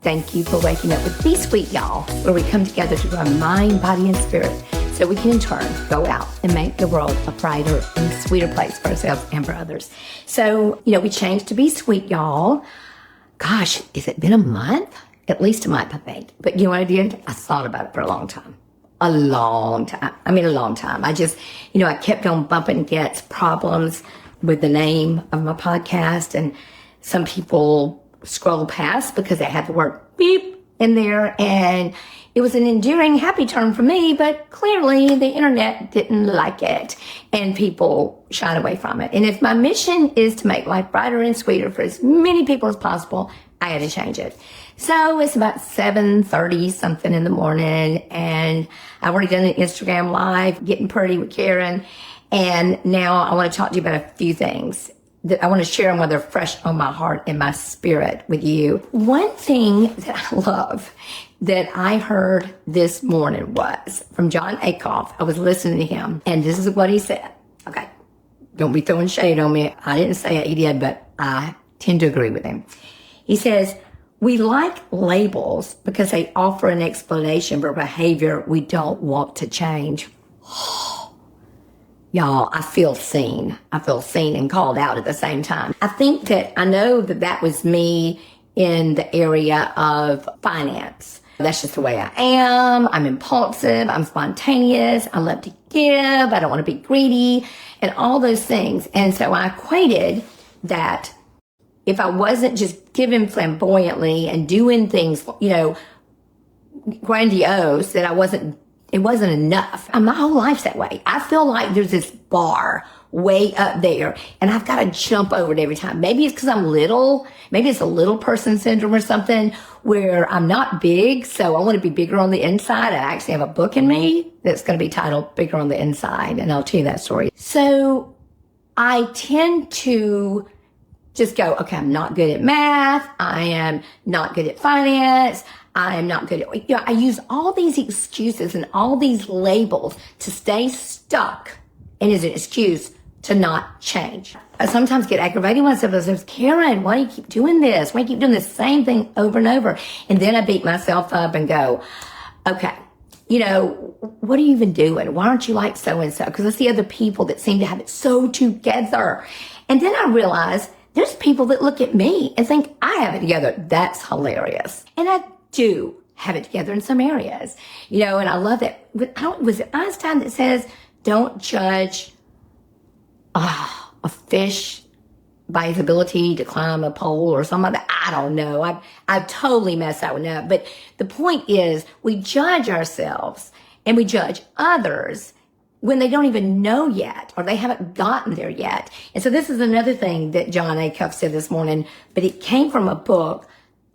Thank you for waking up with Be Sweet, y'all, where we come together to grow mind, body, and spirit so we can in turn go out and make the world a brighter and sweeter place for ourselves and for others. So, we changed to Be Sweet, y'all. Gosh, has it been a month? At least a month, I think. But you know what I did? I thought about it for a long time. A long time. I just, I kept on bumping against problems with the name of my podcast, and some people scroll past because they had the word beep in there, and it was an endearing, happy term for me, but clearly the internet didn't like it, and people shied away from it. And if my mission is to make life brighter and sweeter for as many people as possible, I had to change it. So it's about 7:30 something in the morning, and I've already done an Instagram live, Getting Pretty with Karen, and now I want to talk to you about a few things that I want to share them while they're fresh on my heart and my spirit with you. One thing that I love that I heard this morning was from Jon Acuff. I was listening to him, and this is what he said. Okay, don't be throwing shade on me. I didn't say it, he did, but I tend to agree with him. He says, we like labels because they offer an explanation for behavior we don't want to change. Y'all, I feel seen. I feel seen and called out at the same time. I know that was me in the area of finance. That's just the way I am. I'm impulsive. I'm spontaneous. I love to give. I don't want to be greedy and all those things. And so I equated that if I wasn't just giving flamboyantly and doing things, grandiose, that it wasn't enough. My whole life's that way. I feel like there's this bar way up there, and I've got to jump over it every time. Maybe it's because I'm little. Maybe it's a little person syndrome or something where I'm not big, so I want to be bigger on the inside. I actually have a book in me that's going to be titled Bigger on the Inside, and I'll tell you that story. So I tend to just go, okay, I'm not good at math. I am not good at finance. I am not good at, I use all these excuses and all these labels to stay stuck, and as an excuse to not change. I sometimes get aggravated myself. I say, Karen, why do you keep doing this? Why do you keep doing the same thing over and over? And then I beat myself up and go, okay, what are you even doing? Why aren't you like so-and-so? Because I see other people that seem to have it so together. And then I realize there's people that look at me and think I have it together. That's hilarious. And I do have it together in some areas, and I love that. Was it Einstein that says, don't judge a fish by his ability to climb a pole or something like that? I don't know. I've totally messed that one up. But the point is, we judge ourselves and we judge others when they don't even know yet, or they haven't gotten there yet. And so this is another thing that Jon Acuff said this morning, but it came from a book,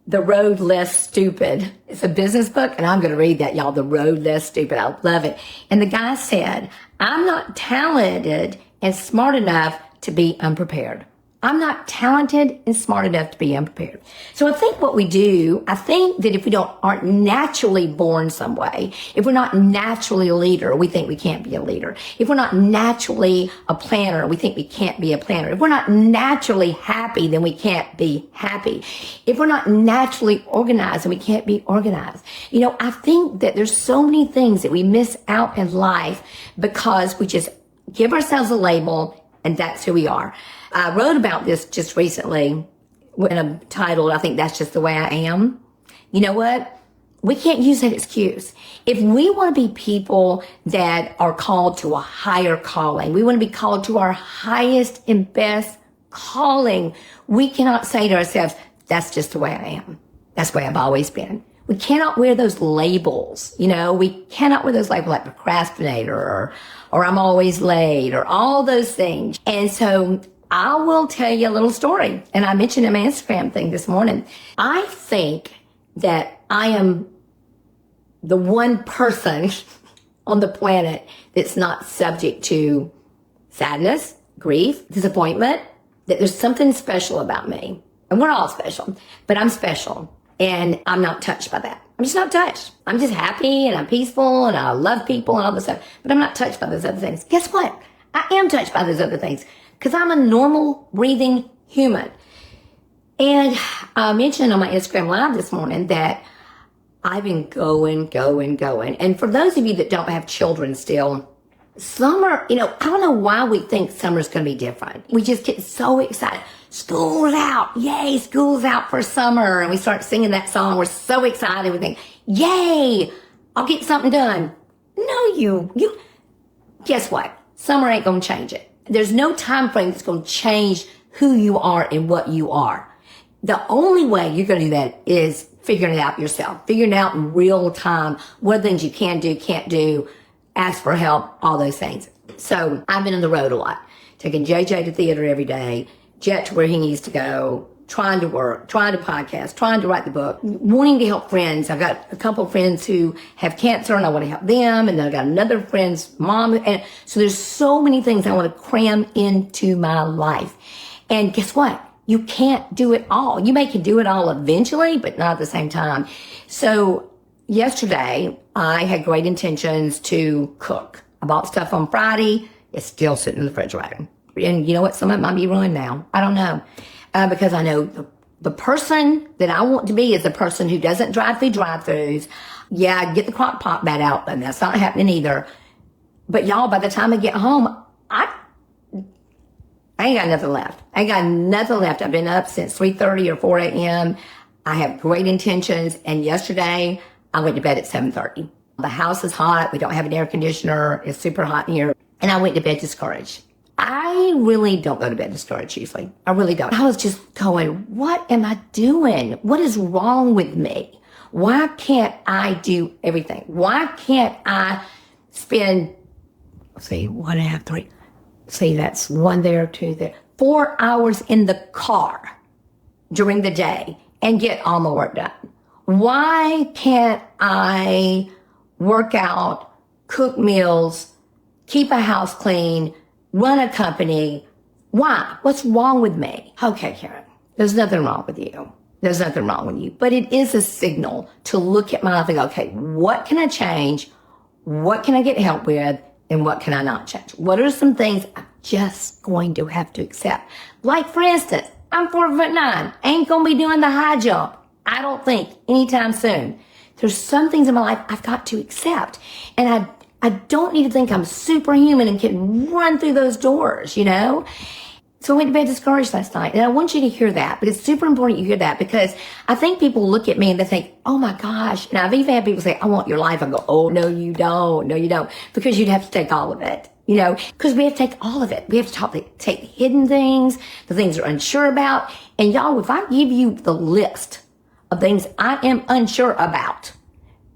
The Road Less Stupid. It's a business book, and I'm going to read that, y'all. The Road Less Stupid. I love it. And the guy said, I'm not talented and smart enough to be unprepared. I'm not talented and smart enough to be unprepared. So I think what we do, I think that if we aren't naturally born some way, if we're not naturally a leader, we think we can't be a leader. If we're not naturally a planner, we think we can't be a planner. If we're not naturally happy, then we can't be happy. If we're not naturally organized, then we can't be organized. I think that there's so many things that we miss out in life because we just give ourselves a label and that's who we are. I wrote about this just recently when I'm titled, I think that's just the way I am. You know what? We can't use that excuse. If we want to be people that are called to a higher calling, we want to be called to our highest and best calling, we cannot say to ourselves, that's just the way I am. That's the way I've always been. We cannot wear those labels, we cannot wear those labels like procrastinator or I'm always late or all those things. And so I will tell you a little story. And I mentioned in my Instagram thing this morning. I think that I am the one person on the planet that's not subject to sadness, grief, disappointment, that there's something special about me. And we're all special, but I'm special. And I'm not touched by that. I'm just not touched. I'm just happy and I'm peaceful and I love people and all this stuff. But I'm not touched by those other things. Guess what? I am touched by those other things because I'm a normal, breathing human. And I mentioned on my Instagram Live this morning that I've been going. And for those of you that don't have children still, summer, I don't know why we think summer's going to be different. We just get so excited. School's out. Yay, school's out for summer. And we start singing that song. We're so excited. We think, yay, I'll get something done. No, you, guess what? Summer ain't going to change it. There's no time frame that's going to change who you are and what you are. The only way you're going to do that is figuring it out yourself, figuring it out in real time, what things you can do, can't do, ask for help, all those things. So I've been on the road a lot, taking JJ to theater every day, Jet to where he needs to go, trying to work, trying to podcast, trying to write the book, wanting to help friends. I've got a couple of friends who have cancer and I want to help them. And then I've got another friend's mom. And so there's so many things I want to cram into my life. And guess what? You can't do it all. You may can do it all eventually, but not at the same time. So yesterday, I had great intentions to cook. I bought stuff on Friday. It's still sitting in the refrigerator. And you know what? Some of it might be ruined now. I don't know. Because I know the person that I want to be is the person who doesn't drive through drive-thrus. Yeah, get the crock pot bat out, and that's not happening either. But y'all, by the time I get home, I ain't got nothing left. I've been up since 3:30 or 4 a.m. I have great intentions. And yesterday I went to bed at 7:30. The house is hot. We don't have an air conditioner. It's super hot in here. And I went to bed discouraged. I really don't go to bed discouraged usually. I really don't. I was just going, what am I doing? What is wrong with me? Why can't I do everything? Why can't I spend, 1.5, 3, that's 1 there, 2 there, 4 hours in the car during the day and get all my work done? Why can't I work out, cook meals, keep a house clean, run a company? Why? What's wrong with me? Okay, Karen, there's nothing wrong with you. There's nothing wrong with you. But it is a signal to look at my life and go, okay, what can I change? What can I get help with? And what can I not change? What are some things I'm just going to have to accept? Like, for instance, I'm 4'9". Ain't going to be doing the high jump, I don't think, anytime soon. There's some things in my life I've got to accept. And I don't need to think I'm superhuman and can run through those doors, So I went to bed discouraged last night. And I want you to hear that. But it's super important you hear that, because I think people look at me and they think, oh my gosh. And I've even had people say, I want your life. I go, oh, no, you don't. No, you don't. Because you'd have to take all of it, because we have to take all of it. We have to take the hidden things, the things you're unsure about. And y'all, if I give you the list of things I am unsure about,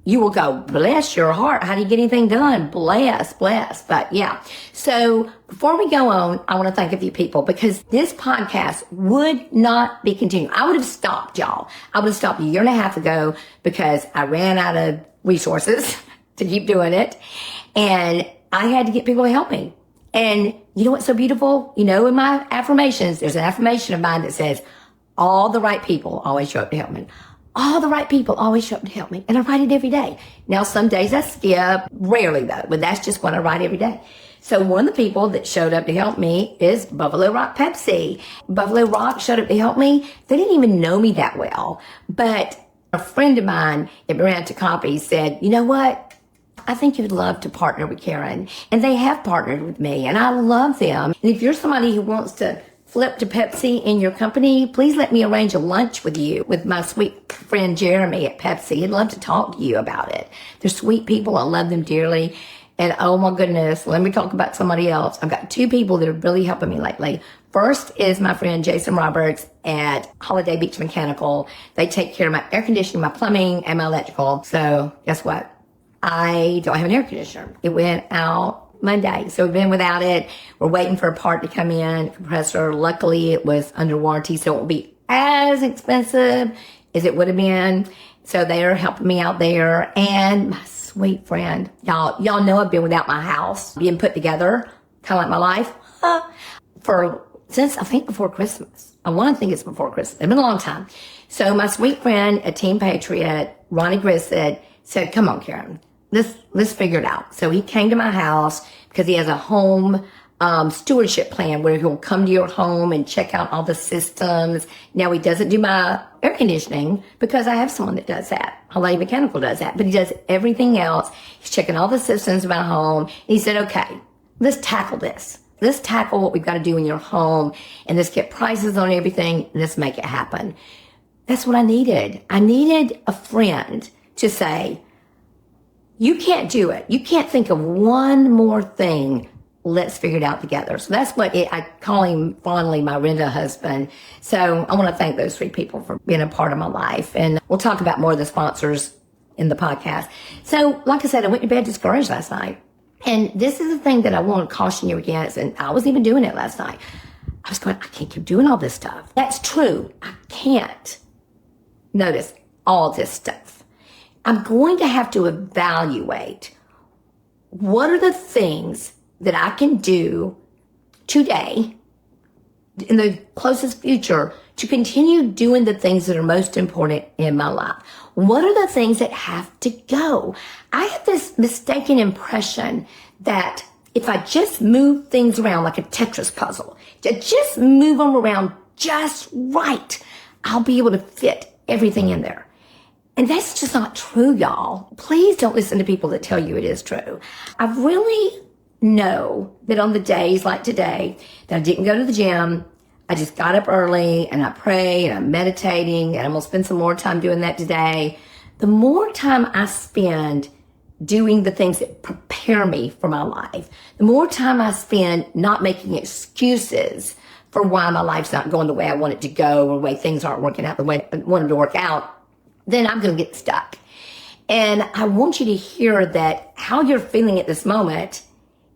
you will go, bless your heart. How do you get anything done? Bless. But yeah. So before we go on, I want to thank a few people, because this podcast would not be continuing. I would have stopped, y'all. I would have stopped a year and a half ago because I ran out of resources to keep doing it. And I had to get people to help me. And you know what's so beautiful? In my affirmations, there's an affirmation of mine that says, all the right people always show up to help me. All the right people always show up to help me. And I write it every day. Now, some days I skip, rarely though, but that's just what I write every day. So one of the people that showed up to help me is Buffalo Rock Pepsi. Buffalo Rock showed up to help me. They didn't even know me that well. But a friend of mine at Miranda Coffee said, you know what? I think you'd love to partner with Karen. And they have partnered with me, and I love them. And if you're somebody who wants to flip to Pepsi in your company, please let me arrange a lunch with you, with my sweet friend Jeremy at Pepsi. I'd love to talk to you about it. They're sweet people. I love them dearly. And oh my goodness, let me talk about somebody else. I've got 2 people that are really helping me lately. First is my friend Jason Roberts at Holiday Beach Mechanical. They take care of my air conditioning, my plumbing, and my electrical. So guess what? I don't have an air conditioner. It went out Monday. So we've been without it. We're waiting for a part to come in, compressor. Luckily, it was under warranty, so it won't be as expensive as it would have been. So they are helping me out there. And my sweet friend, y'all know I've been without my house being put together, kind of like my life, since I think before Christmas. I want to think it's before Christmas. It's been a long time. So my sweet friend, a Team Patriot, Ronnie Grissett, said, come on, Karen. Let's figure it out. So he came to my house because he has a home stewardship plan where he'll come to your home and check out all the systems. Now he doesn't do my air conditioning because I have someone that does that. Lady Mechanical does that, but he does everything else. He's checking all the systems in my home. And he said, okay, let's tackle this. Let's tackle what we've got to do in your home and let's get prices on everything. Let's make it happen. That's what I needed. I needed a friend to say, you can't do it. You can't think of one more thing. Let's figure it out together. So that's what I call him fondly, my Renda husband. So I want to thank those 3 people for being a part of my life. And we'll talk about more of the sponsors in the podcast. So like I said, I went to bed discouraged last night. And this is the thing that I want to caution you against. And I was even doing it last night. I was going, I can't keep doing all this stuff. That's true. I can't. Notice all this stuff. I'm going to have to evaluate what are the things that I can do today in the closest future to continue doing the things that are most important in my life. What are the things that have to go? I have this mistaken impression that if I just move things around like a Tetris puzzle, to just move them around just right, I'll be able to fit everything in there. And that's just not true, y'all. Please don't listen to people that tell you it is true. I really know that on the days like today that I didn't go to the gym, I just got up early and I pray and I'm meditating and I'm going to spend some more time doing that today. The more time I spend doing the things that prepare me for my life, the more time I spend not making excuses for why my life's not going the way I want it to go or the way things aren't working out the way I want them to work out, then I'm going to get stuck. And I want you to hear that how you're feeling at this moment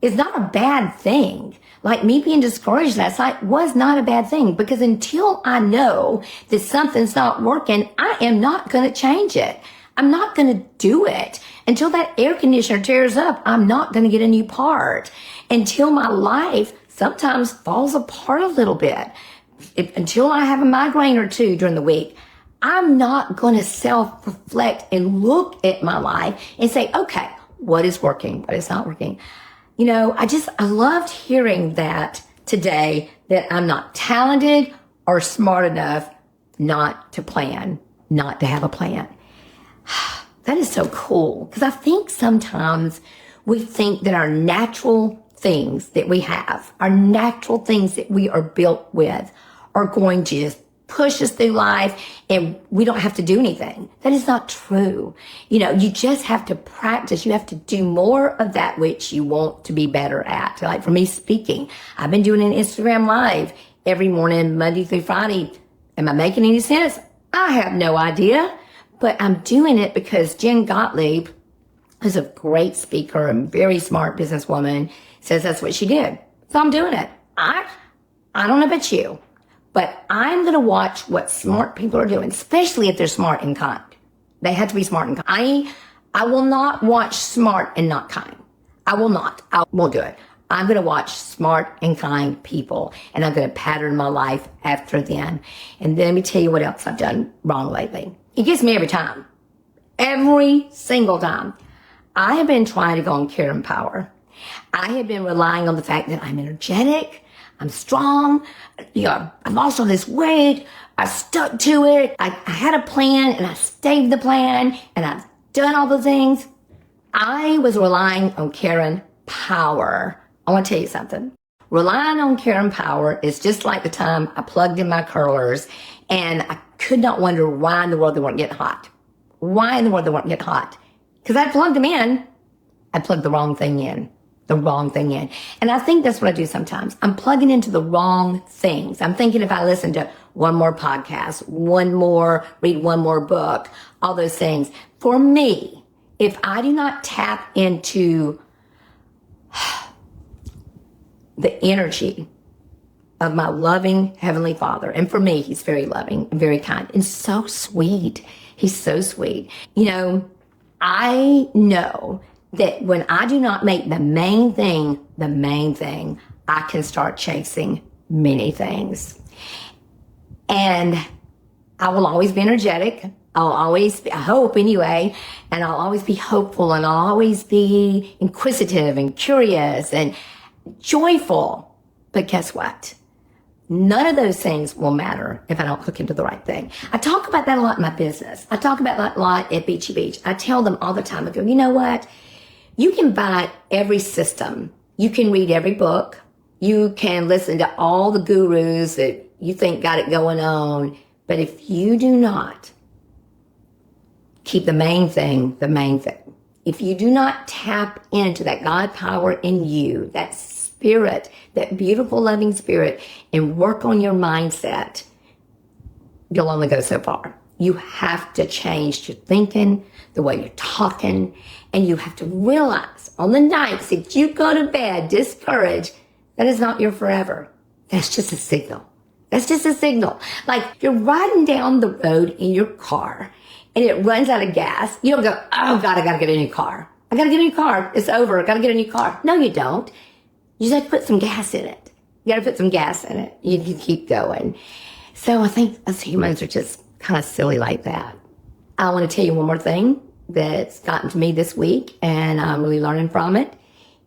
is not a bad thing. Like me being discouraged last night was not a bad thing, because until I know that something's not working, I am not going to change it. I'm not going to do it. Until that air conditioner tears up, I'm not going to get a new part. Until my life sometimes falls apart a little bit. Until I have a migraine or 2 during the week, I'm not going to self-reflect and look at my life and say, okay, what is working? What is not working? You know, I loved hearing that today, that I'm not talented or smart enough not to plan, not to have a plan. That is so cool, because I think sometimes we think that our natural things that we have, our natural things that we are built with, are going to just push us through life and we don't have to do anything. That is not true. You know, you just have to practice. You have to do more of that which you want to be better at. Like for me, speaking, I've been doing an Instagram live every morning, Monday through Friday. Am I making any sense? I have no idea, but I'm doing it because Jen Gottlieb, who's a great speaker and very smart businesswoman, says that's what she did. So I'm doing it. I don't know about you, but I'm going to watch what smart people are doing, especially if they're smart and kind. They have to be smart and kind. I will not watch smart and not kind. I will not. I won't do it. I'm going to watch smart and kind people, and I'm going to pattern my life after them. And then let me tell you what else I've done wrong lately. It gets me every time. Every single time. I have been trying to go on care and power. I have been relying on the fact that I'm energetic, I'm strong, you know, I've lost all this weight, I stuck to it, I had a plan and I stayed the plan and I've done all the things. I was relying on care and power. I want to tell you something. Relying on care and power is just like the time I plugged in my curlers and I could not wonder why in the world they weren't getting hot. Why in the world they weren't getting hot? Because I plugged them in. I plugged the wrong thing in. And I think that's what I do sometimes. I'm plugging into the wrong things. I'm thinking if I listen to one more podcast, read one more book, all those things. For me, if I do not tap into the energy of my loving Heavenly Father, and for me, He's very loving and very kind and so sweet. He's so sweet. You know, I know that when I do not make the main thing, I can start chasing many things. And I will always be energetic. I hope anyway, and I'll always be hopeful, and I'll always be inquisitive and curious, and joyful. But guess what? None of those things will matter if I don't hook into the right thing. I talk about that a lot in my business. I talk about that a lot at Beachy Beach. I tell them all the time, I go, you know what? You can buy every system. You can read every book. You can listen to all the gurus that you think got it going on. But if you do not keep the main thing, if you do not tap into that God power in you, that spirit, that beautiful, loving spirit, and work on your mindset, you'll only go so far. You have to change your thinking, the way you're talking, and you have to realize on the nights that you go to bed discouraged, that is not your forever. That's just a signal. That's just a signal. Like you're riding down the road in your car and it runs out of gas. You don't go, oh God, I gotta get a new car. I gotta get a new car. It's over. I gotta get a new car. No, you don't. You just have to put some gas in it. You gotta put some gas in it. You can keep going. So I think us humans are just kind of silly like that. I want to tell you one more thing that's gotten to me this week, and I'm really learning from it,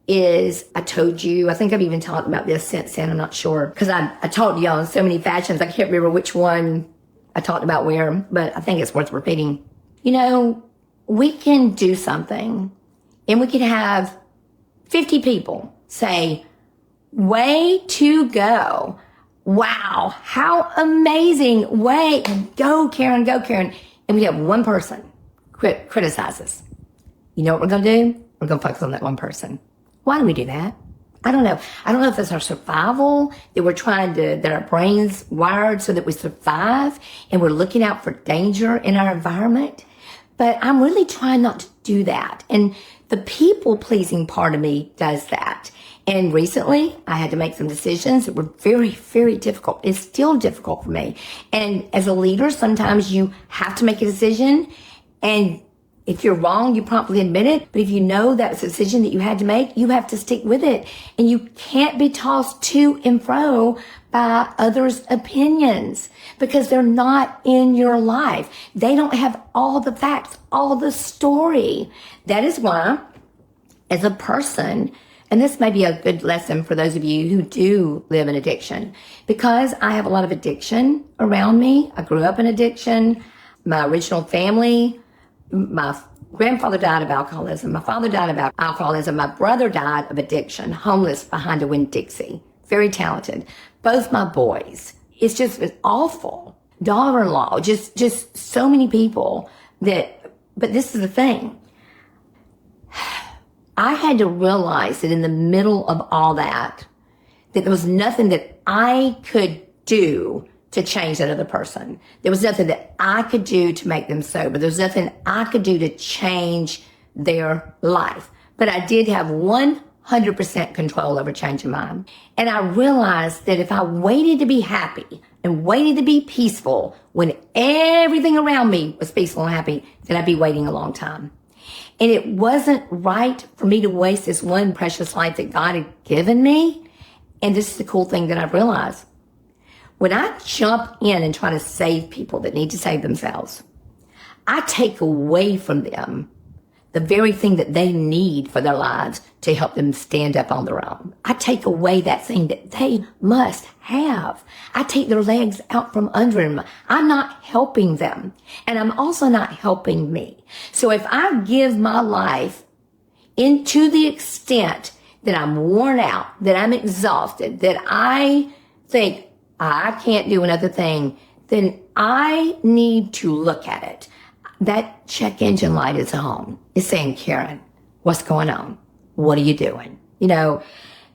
is I told you, I think I've even talked about this since then, I'm not sure, because I told you on so many fashions, I can't remember which one I talked about where, but I think it's worth repeating. You know, we can do something, and we could have 50 people say, way to go. Wow, how amazing. Way, go Karen, go Karen. And we have one person criticize us. You know what we're going to do? We're going to focus on that one person. Why do we do that? I don't know. I don't know if it's our survival, that our brains wired so that we survive and we're looking out for danger in our environment. But I'm really trying not to do that. And the people-pleasing part of me does that. And recently, I had to make some decisions that were very, very difficult. It's still difficult for me. And as a leader, sometimes you have to make a decision. And if you're wrong, you promptly admit it. But if you know that's a decision that you had to make, you have to stick with it. And you can't be tossed to and fro by others' opinions because they're not in your life. They don't have all the facts, all the story. That is why, as a person, and this may be a good lesson for those of you who do live in addiction, because I have a lot of addiction around me. I grew up in addiction. My original family, my grandfather died of alcoholism. My father died of alcoholism. My brother died of addiction, homeless behind a Winn-Dixie. Very talented. Both my boys. It's awful. Daughter-in-law, just so many people but this is the thing. I had to realize that in the middle of all that there was nothing that I could do to change that other person. There was nothing that I could do to make them sober. There was nothing I could do to change their life. But I did have 100% control over changing mine. And I realized that if I waited to be happy and waited to be peaceful when everything around me was peaceful and happy, then I'd be waiting a long time. And it wasn't right for me to waste this one precious life that God had given me. And this is the cool thing that I've realized. When I jump in and try to save people that need to save themselves, I take away from them the very thing that they need for their lives to help them stand up on their own. I take away that thing that they must have. I take their legs out from under them. I'm not helping them. And I'm also not helping me. So if I give my life into the extent that I'm worn out, that I'm exhausted, that I think I can't do another thing, then I need to look at it. That check engine light is on. It's saying, Karen, what's going on? What are you doing? You know,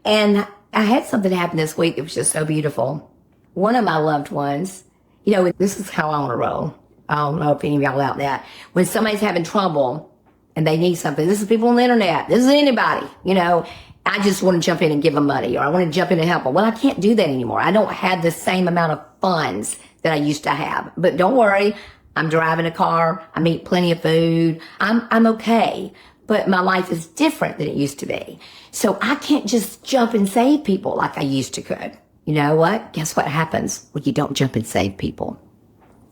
and I had something happen this week that was just so beautiful. One of my loved ones, you know, this is how I want to roll. I don't know if any of y'all out there. When somebody's having trouble and they need something, this is people on the internet. This is anybody, you know. I just want to jump in and give them money, or I want to jump in and help them. Well, I can't do that anymore. I don't have the same amount of funds that I used to have. But don't worry. I'm driving a car. I eat plenty of food. I'm okay. But my life is different than it used to be. So I can't just jump and save people like I used to could. You know what? Guess what happens when you don't jump and save people?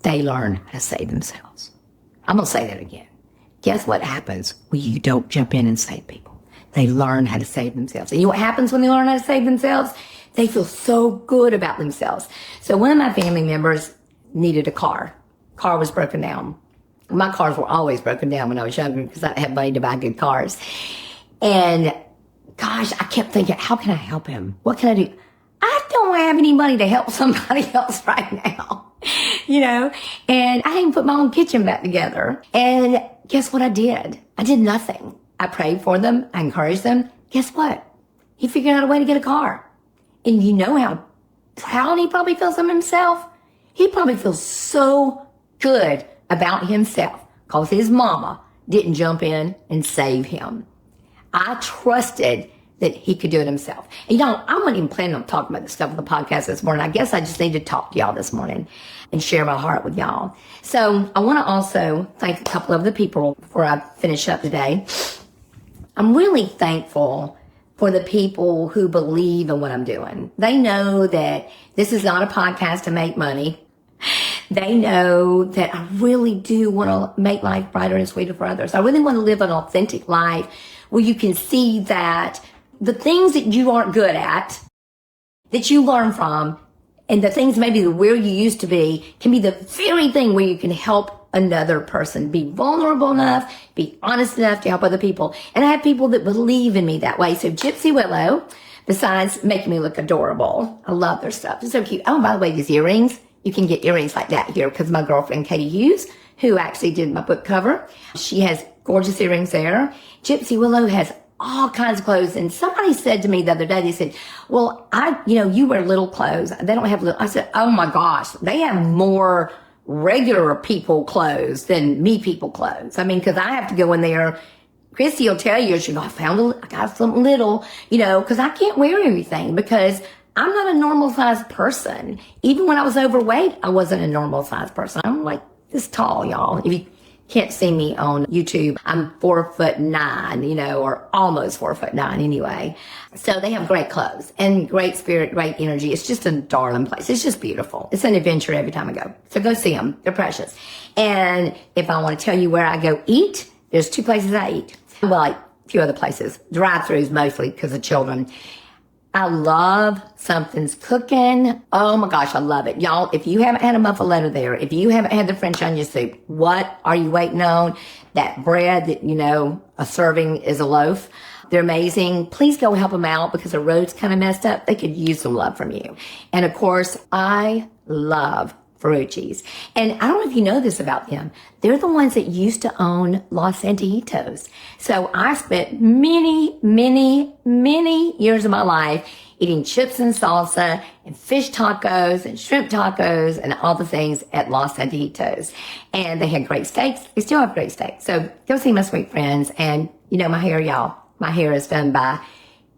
They learn how to save themselves. I'm going to say that again. Guess what happens when you don't jump in and save people? they learn how to save themselves. And you know what happens when they learn how to save themselves? They feel so good about themselves. So one of my family members needed a car. Car was broken down. My cars were always broken down when I was younger because I didn't have money to buy good cars. And gosh, I kept thinking, how can I help him? What can I do? I don't have any money to help somebody else right now, and I didn't put my own kitchen back together. And guess what I did? I did nothing. I prayed for them. I encouraged them. Guess what? He figured out a way to get a car. And you know how proud he probably feels of himself? He probably feels so good about himself because his mama didn't jump in and save him. I trusted that he could do it himself. And I wasn't even planning on talking about this stuff on the podcast this morning. I guess I just need to talk to y'all this morning and share my heart with y'all. So I want to also thank a couple of the people before I finish up today. I'm really thankful for the people who believe in what I'm doing. They know that this is not a podcast to make money. They know that I really do want to make life brighter and sweeter for others. I really want to live an authentic life where you can see that the things that you aren't good at, that you learn from, and the things maybe where you used to be, can be the very thing where you can help another person. Be vulnerable enough, be honest enough to help other people. And I have people that believe in me that way. So Gypsy Willow, besides making me look adorable, I love their stuff. It's so cute. Oh, by the way, these earrings, you can get earrings like that here because my girlfriend Katie Hughes, who actually did my book cover, she has gorgeous earrings there. Gypsy Willow has all kinds of clothes. And somebody said to me the other day, they said, well, you wear little clothes. They don't have little. I said, oh my gosh, they have more regular people clothes than me people clothes. I mean, cause I have to go in there. Christy will tell you, I got something little, cause I can't wear everything because I'm not a normal sized person. Even when I was overweight, I wasn't a normal sized person. I'm like this tall, y'all. If you can't see me on YouTube, I'm 4'9", or almost 4'9" anyway. So they have great clothes and great spirit, great energy. It's just a darling place. It's just beautiful. It's an adventure every time I go. So go see them. They're precious. And if I want to tell you where I go eat, there's 2 places I eat. Well, like a few other places. Drive-thrus mostly because of children. I love Something's Cooking. Oh my gosh, I love it. Y'all, if you haven't had a muffaletta there, if you haven't had the French onion soup, what are you waiting on? That bread that, a serving is a loaf. They're amazing. Please go help them out because the road's kind of messed up. They could use some love from you. And of course, I love Ferrucci's. And I don't know if you know this about them. They're the ones that used to own Los Antijitos. So I spent many, many, many years of my life eating chips and salsa and fish tacos and shrimp tacos and all the things at Los Antijitos. And they had great steaks. They still have great steaks. So go see my sweet friends. And my hair, y'all. My hair is done by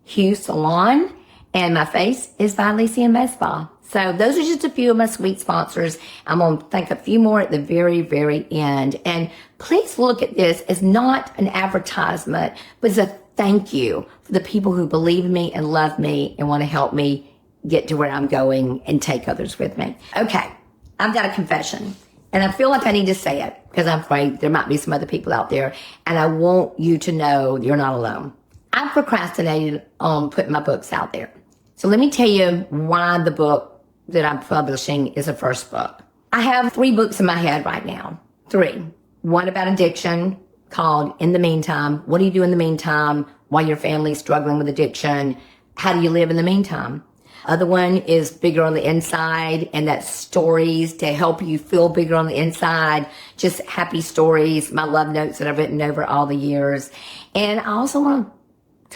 Hue Salon and my face is by Lyceum Med Spa. So those are just a few of my sweet sponsors. I'm going to thank a few more at the very, very end. And please look at this as not an advertisement, but as a thank you for the people who believe in me and love me and want to help me get to where I'm going and take others with me. Okay, I've got a confession. And I feel like I need to say it because I'm afraid there might be some other people out there. And I want you to know you're not alone. I procrastinated on putting my books out there. So let me tell you why the book that I'm publishing is a first book. I have 3 books in my head right now. 3. One about addiction called In the Meantime. What do you do in the meantime while your family's struggling with addiction? How do you live in the meantime? Other one is Bigger on the Inside, and that's stories to help you feel bigger on the inside. Just happy stories, my love notes that I've written over all the years. And I also want to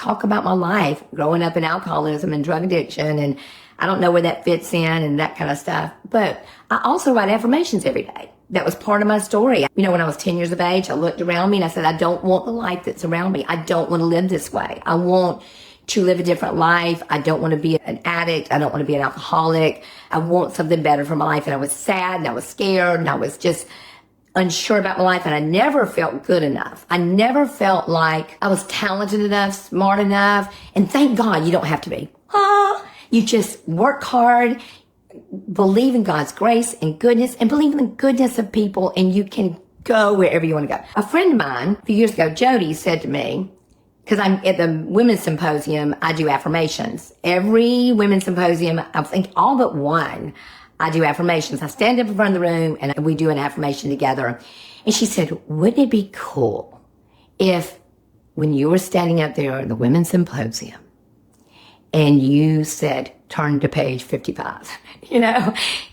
talk about my life growing up in alcoholism and drug addiction, and I don't know where that fits in and that kind of stuff. But I also write affirmations every day. That was part of my story. When I was 10 years of age, I looked around me and I said, I don't want the life that's around me. I don't want to live this way. I want to live a different life. I don't want to be an addict. I don't want to be an alcoholic. I want something better for my life. And I was sad and I was scared and I was just unsure about my life. And I never felt good enough. I never felt like I was talented enough, smart enough. And thank God you don't have to be. You just work hard, believe in God's grace and goodness, and believe in the goodness of people, and you can go wherever you want to go. A friend of mine, a few years ago, Jody, said to me, because I'm at the women's symposium, I do affirmations. Every women's symposium, I think all but one, I do affirmations. I stand up in front of the room and we do an affirmation together. And she said, wouldn't it be cool if when you were standing up there at the women's symposium and you said, turn to page 55,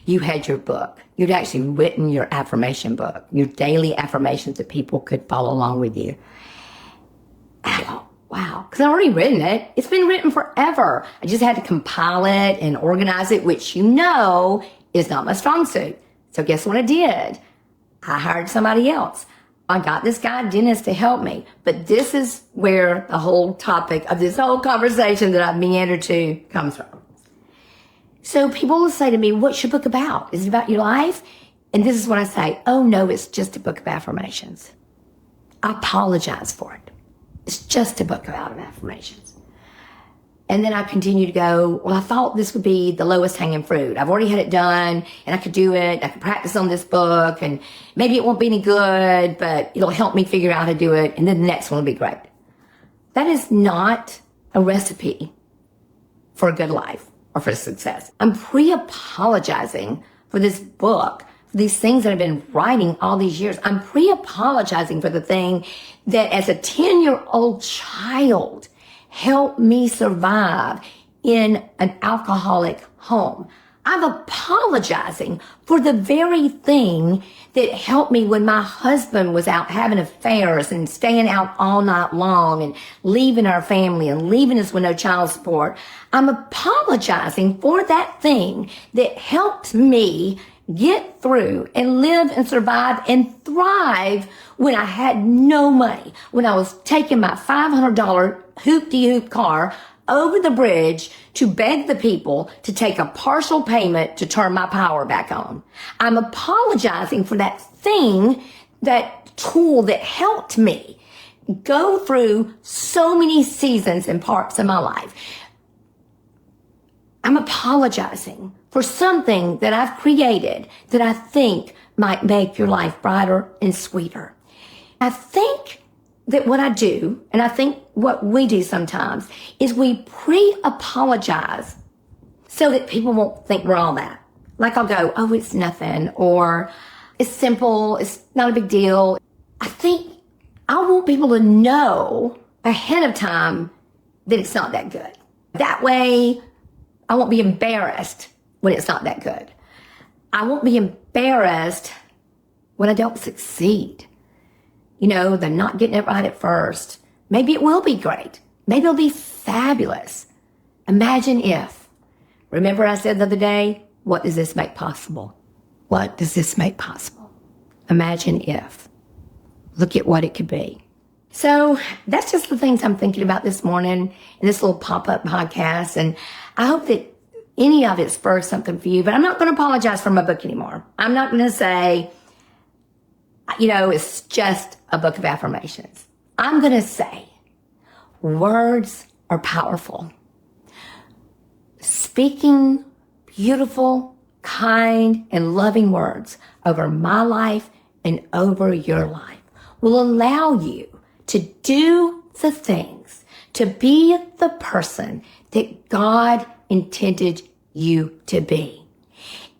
you had your book. You'd actually written your affirmation book, your daily affirmations that people could follow along with you. I thought, wow, because I've already written it. It's been written forever. I just had to compile it and organize it, which is not my strong suit. So guess what I did? I hired somebody else. I got this guy, Dennis, to help me. But this is where the whole topic of this whole conversation that I've meandered to comes from. So people will say to me, what's your book about? Is it about your life? And this is what I say. Oh, no, it's just a book of affirmations. I apologize for it. It's just a book about affirmations. And then I continue to go, well, I thought this would be the lowest hanging fruit. I've already had it done and I could do it. I could practice on this book and maybe it won't be any good, but it'll help me figure out how to do it. And then the next one will be great. That is not a recipe for a good life or for success. I'm pre-apologizing for this book, for these things that I've been writing all these years. I'm pre-apologizing for the thing that as a 10-year-old child helped me survive in an alcoholic home. I'm apologizing for the very thing that helped me when my husband was out having affairs and staying out all night long and leaving our family and leaving us with no child support. I'm apologizing for that thing that helped me get through and live and survive and thrive when I had no money, when I was taking my $500 hoop-de-hoop car over the bridge to beg the people to take a partial payment to turn my power back on. I'm apologizing for that thing, that tool that helped me go through so many seasons and parts of my life. I'm apologizing for something that I've created that I think might make your life brighter and sweeter. I think that what I do, and I think what we do sometimes, is we pre-apologize so that people won't think we're all that. Like I'll go, oh, it's nothing, or it's simple, it's not a big deal. I think I want people to know ahead of time that it's not that good. That way, I won't be embarrassed when it's not that good. I won't be embarrassed when I don't succeed. They're not getting it right at first. Maybe it will be great. Maybe it'll be fabulous. Imagine if. Remember I said the other day, what does this make possible? What does this make possible? Imagine if. Look at what it could be. So that's just the things I'm thinking about this morning in this little pop-up podcast. And I hope that any of it spurs something for you. But I'm not going to apologize for my book anymore. I'm not going to say, it's just a book of affirmations. I'm going to say words are powerful. Speaking beautiful, kind, and loving words over my life and over your life will allow you to do the things, to be the person that God intended you to be.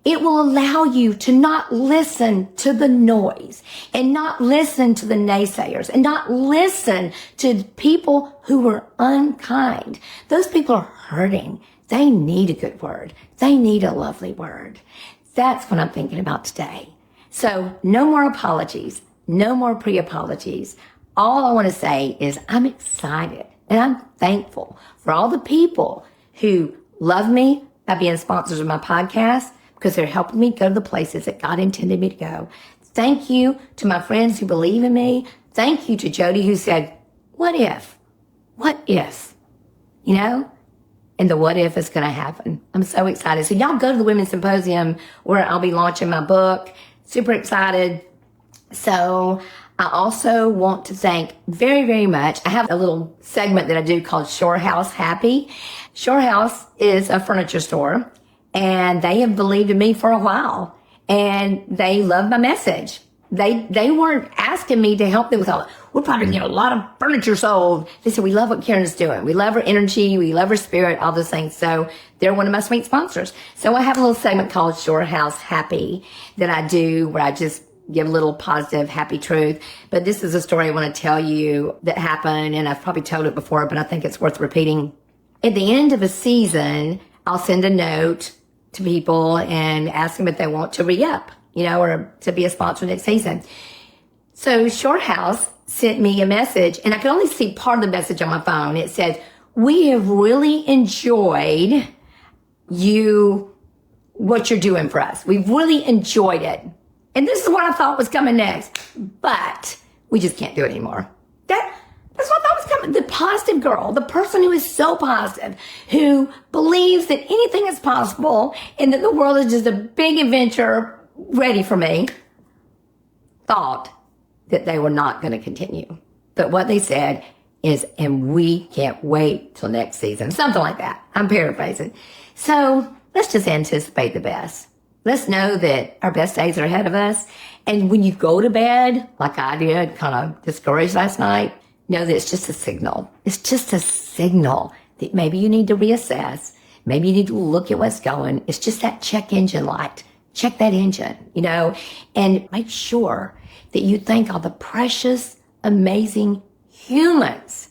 It will allow you to not listen to the noise and not listen to the naysayers and not listen to people who are unkind. Those people are hurting. They need a good word. They need a lovely word. That's what I'm thinking about today. So no more apologies, no more pre-apologies. All I want to say is I'm excited and I'm thankful for all the people who love me by being sponsors of my podcast, because they're helping me go to the places that God intended me to go. Thank you to my friends who believe in me. Thank you to Jody who said, what if? What if? And the what if is going to happen. I'm so excited. So y'all go to the Women's Symposium where I'll be launching my book. Super excited. So I also want to thank very, very much. I have a little segment that I do called Shore House Happy. Shore House is a furniture store. And they have believed in me for a while. And they love my message. They weren't asking me to help them with all, we're probably going to get a lot of furniture sold. They said, we love what Karen's doing. We love her energy. We love her spirit, all those things. So they're one of my sweet sponsors. So I have a little segment called Shore House Happy that I do where I just give a little positive, happy truth. But this is a story I want to tell you that happened, and I've probably told it before, but I think it's worth repeating. At the end of a season, I'll send a note to people and ask them if they want to re-up, or to be a sponsor next season. So Shore House sent me a message, and I could only see part of the message on my phone. It said, we have really enjoyed what you're doing for us. We've really enjoyed it. And this is what I thought was coming next, but we just can't do it anymore. That's what I thought was coming. The positive girl, the person who is so positive, who believes that anything is possible and that the world is just a big adventure ready for me, thought that they were not going to continue. But what they said is, and we can't wait till next season. Something like that. I'm paraphrasing. So let's just anticipate the best. Let's know that our best days are ahead of us. And when you go to bed, like I did, kind of discouraged last night, know that it's just a signal. It's just a signal that maybe you need to reassess. Maybe you need to look at what's going. It's just that check engine light. Check that engine, and make sure that you thank all the precious, amazing humans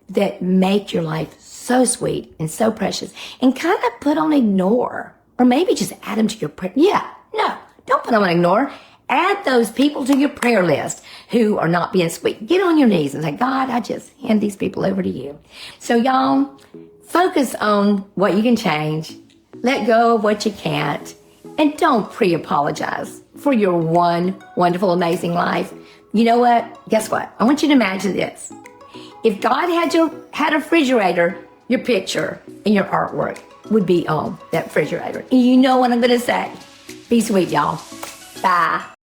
that make your life so sweet and so precious, and kind of put on ignore, or maybe just add them to your prayer. Don't put them on ignore. Add those people to your prayer list who are not being sweet. Get on your knees and say, God, I just hand these people over to you. So y'all, focus on what you can change. Let go of what you can't. And don't pre-apologize for your one wonderful, amazing life. You know what? Guess what? I want you to imagine this. If God had a refrigerator, your picture and your artwork would be on that refrigerator. And you know what I'm going to say. Be sweet, y'all. Bye.